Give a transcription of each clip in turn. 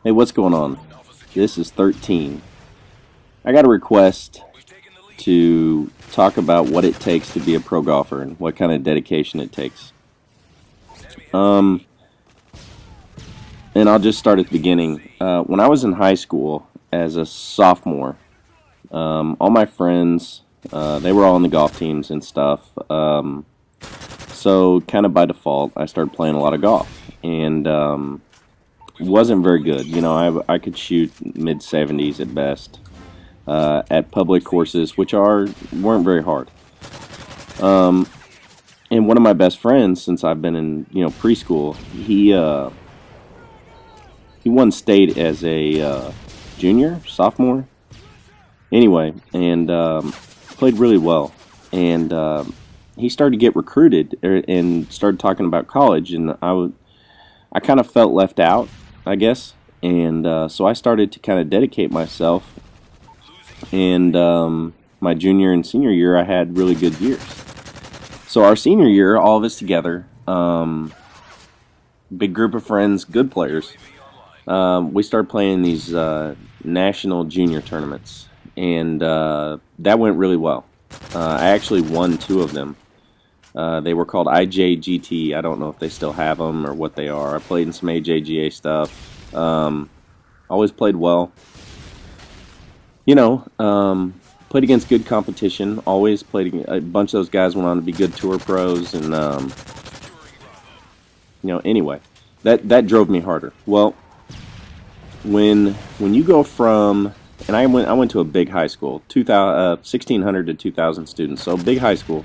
Hey, what's going on? This is 13. I got a request to talk about what it takes to be a pro golfer and what kind of dedication it takes. And I'll just start at the beginning. When I was in high school as a sophomore, all my friends, they were all on the golf teams and stuff. So kind of by default, I started playing a lot of golf. And wasn't very good. You know, I could shoot mid-70s at best at public courses, which weren't very hard. And one of my best friends, since I've been in preschool, he won state as a junior, sophomore. Anyway, and played really well. And he started to get recruited and started talking about college, and I kind of felt left out, I guess, and so I started to kind of dedicate myself, and my junior and senior year I had really good years. So our senior year, all of us together, big group of friends, good players, we started playing these national junior tournaments, and that went really well. I actually won 2 of them. They were called IJGT. I don't know if they still have them or what they are. I played in some AJGA stuff. Always played well. Played against good competition. Always played. A bunch of those guys went on to be good tour pros, and anyway, that drove me harder. Well, when you go from, and I went to a big high school, 1,600 to 2,000 students, so big high school.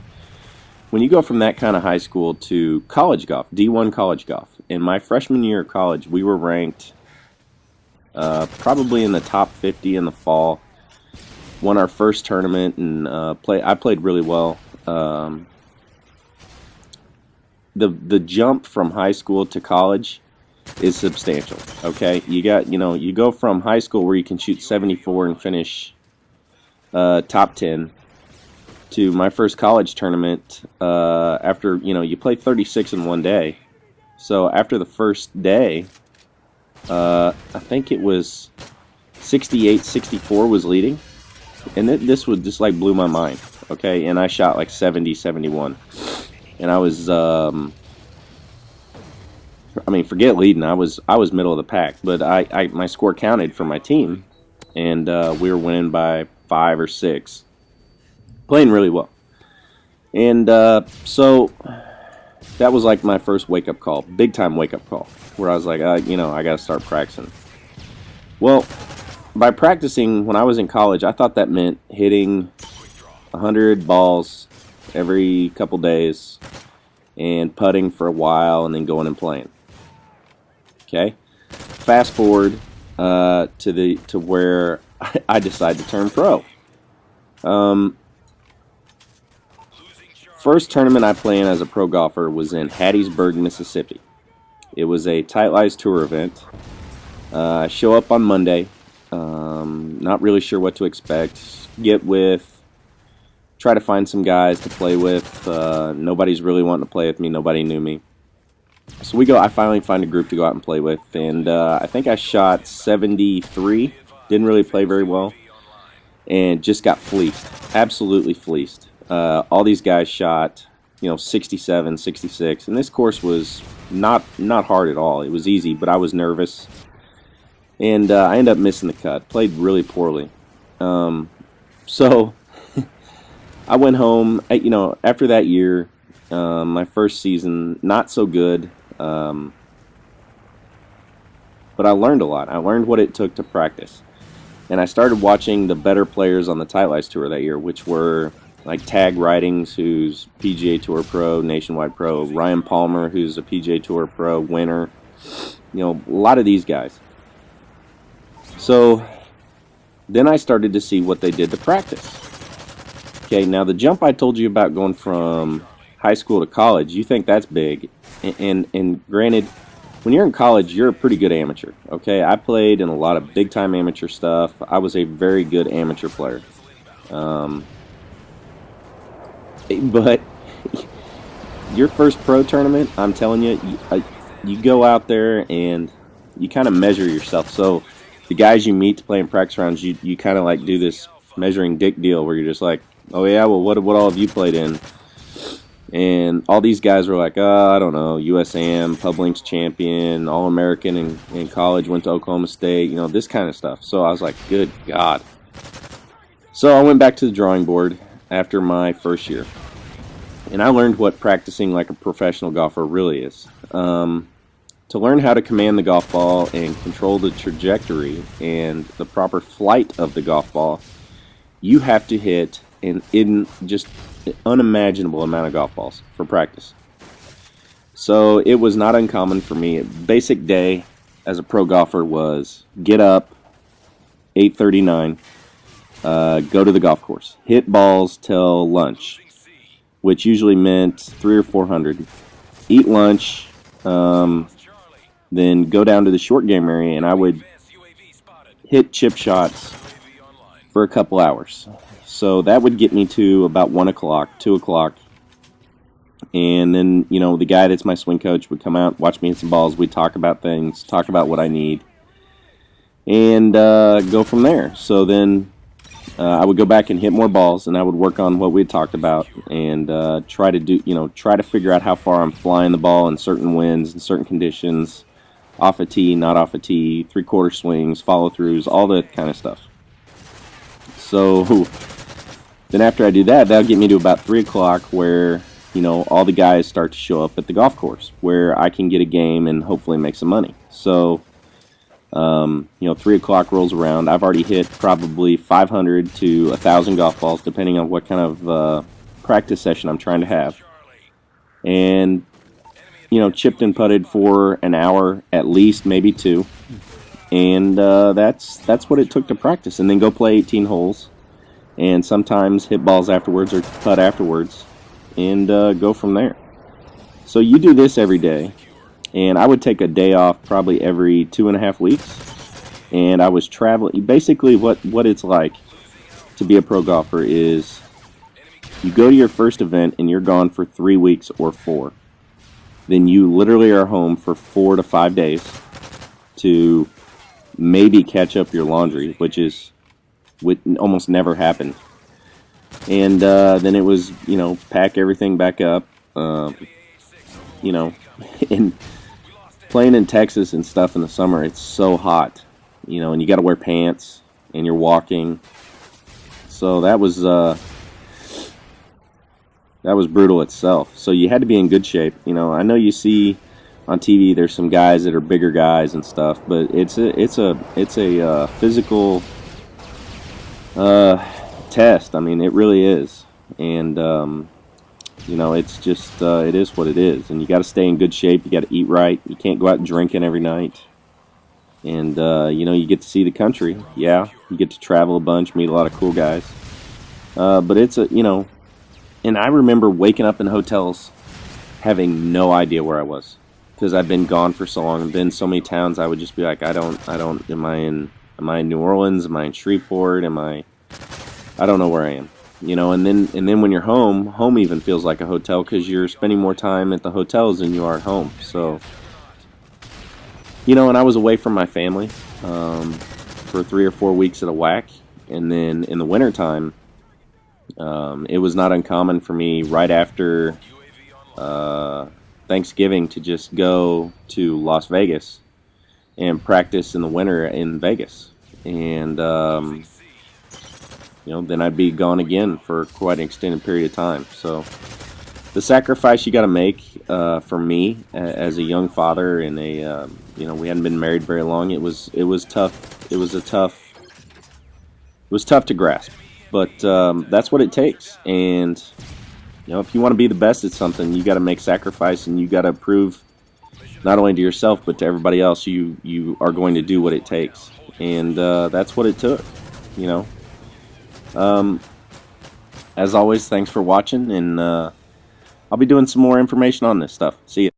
When you go from that kind of high school to college golf, D1 college golf, in my freshman year of college, we were ranked probably in the top 50 in the fall. Won our first tournament, and I played really well. The jump from high school to college is substantial. Okay, you go from high school where you can shoot 74 and finish top 10. To my first college tournament, after you play 36 in one day. So after the first day, I think it was 68-64 was leading, and this would just like blew my mind. Okay, and I shot like 70-71, and I was forget leading. I was middle of the pack, but my score counted for my team, and we were winning by 5 or 6. Playing really well. And so that was like my first wake-up call, big-time wake-up call, where I was like, I got to start practicing. Well, by practicing when I was in college, I thought that meant hitting 100 balls every couple days and putting for a while and then going and playing. Okay? Fast forward to where I decided to turn pro. First tournament I played in as a pro golfer was in Hattiesburg, Mississippi. It was a Tight Lies Tour event. I show up on Monday, not really sure what to expect. Try to find some guys to play with. Nobody's really wanting to play with me. Nobody knew me. So I finally find a group to go out and play with, and I think I shot 73. Didn't really play very well, and just got fleeced. Absolutely fleeced. All these guys shot, 67, 66, and this course was not hard at all. It was easy, but I was nervous, and I ended up missing the cut. Played really poorly. So I went home. After that year, my first season, not so good, but I learned a lot. I learned what it took to practice, and I started watching the better players on the Tight Lies Tour that year, which were like Tag Ridings, who's PGA Tour Pro, Nationwide Pro, Ryan Palmer, who's a PGA Tour Pro winner, a lot of these guys. So then I started to see what they did to practice. Okay, now the jump I told you about going from high school to college, you think that's big, and granted, when you're in college, you're a pretty good amateur. Okay, I played in a lot of big-time amateur stuff. I was a very good amateur player. But your first pro tournament, I'm telling you, you go out there and you kind of measure yourself. So the guys you meet to play in practice rounds, you kind of like do this measuring dick deal where you're just like, oh yeah, well what all have you played in? And all these guys were like, I don't know, USAM, Pub Links champion, All-American in college, went to Oklahoma State, you know, this kind of stuff. So I was like, good God. So I went back to the drawing board after my first year. And I learned what practicing like a professional golfer really is. To learn how to command the golf ball and control the trajectory and the proper flight of the golf ball, you have to hit in just an unimaginable amount of golf balls for practice. So it was not uncommon for me. Basic day as a pro golfer was get up 8:39, go to the golf course, hit balls till lunch, which usually meant 300 or 400. Eat lunch, then go down to the short game area, and I would hit chip shots for a couple hours. So that would get me to about 1 o'clock, 2 o'clock. And then, you know, the guy that's my swing coach would come out, watch me hit some balls. We'd talk about things, talk about what I need, and go from there. So then I would go back and hit more balls, and I would work on what we had talked about and try to figure out how far I'm flying the ball in certain winds and certain conditions, off a tee, not off a tee, three-quarter swings, follow-throughs, all that kind of stuff. So then after I do that, that'll get me to about 3 o'clock where, you know, all the guys start to show up at the golf course where I can get a game and hopefully make some money. So, you know, 3 o'clock rolls around. I've already hit probably 500 to 1,000 golf balls, depending on what kind of practice session I'm trying to have. And, you know, chipped and putted for an hour at least, maybe 2. And that's what it took to practice. And then go play 18 holes. And sometimes hit balls afterwards or putt afterwards. And go from there. So you do this every day. And I would take a day off probably every 2.5 weeks. And I was traveling. Basically what it's like to be a pro golfer is you go to your first event and you're gone for 3 weeks or 4. Then you literally are home for 4 to 5 days to maybe catch up your laundry, which would almost never happen. And then it was, you know, pack everything back up, you know, and playing in Texas and stuff in the summer, it's so hot, you know, and you got to wear pants and you're walking. So that was brutal itself. So you had to be in good shape. You know, I know you see on TV there's some guys that are bigger guys and stuff, but it's a physical test. I mean, it really is. And you know, it's just it is what it is. And you got to stay in good shape. You got to eat right. You can't go out drinking every night. And you know, you get to see the country. Yeah, you get to travel a bunch, meet a lot of cool guys. But it's you know, and I remember waking up in hotels having no idea where I was because I've been gone for so long and been so many towns. I would just be like, I don't. Am I in New Orleans? Am I in Shreveport? I don't know where I am. You know, and then when you're home even feels like a hotel because you're spending more time at the hotels than you are at home. So, you know, and I was away from my family for 3 or 4 weeks at a whack, and then in the wintertime, it was not uncommon for me right after Thanksgiving to just go to Las Vegas and practice in the winter in Vegas. And you know, then I'd be gone again for quite an extended period of time. So the sacrifice you got to make for me as a young father and a you know, we hadn't been married very long. It was tough. It was tough to grasp, but that's what it takes. And you know, if you want to be the best at something, you got to make sacrifice, and you got to prove not only to yourself but to everybody else you are going to do what it takes. And that's what it took. You know. As always, thanks for watching, and I'll be doing some more information on this stuff. See ya.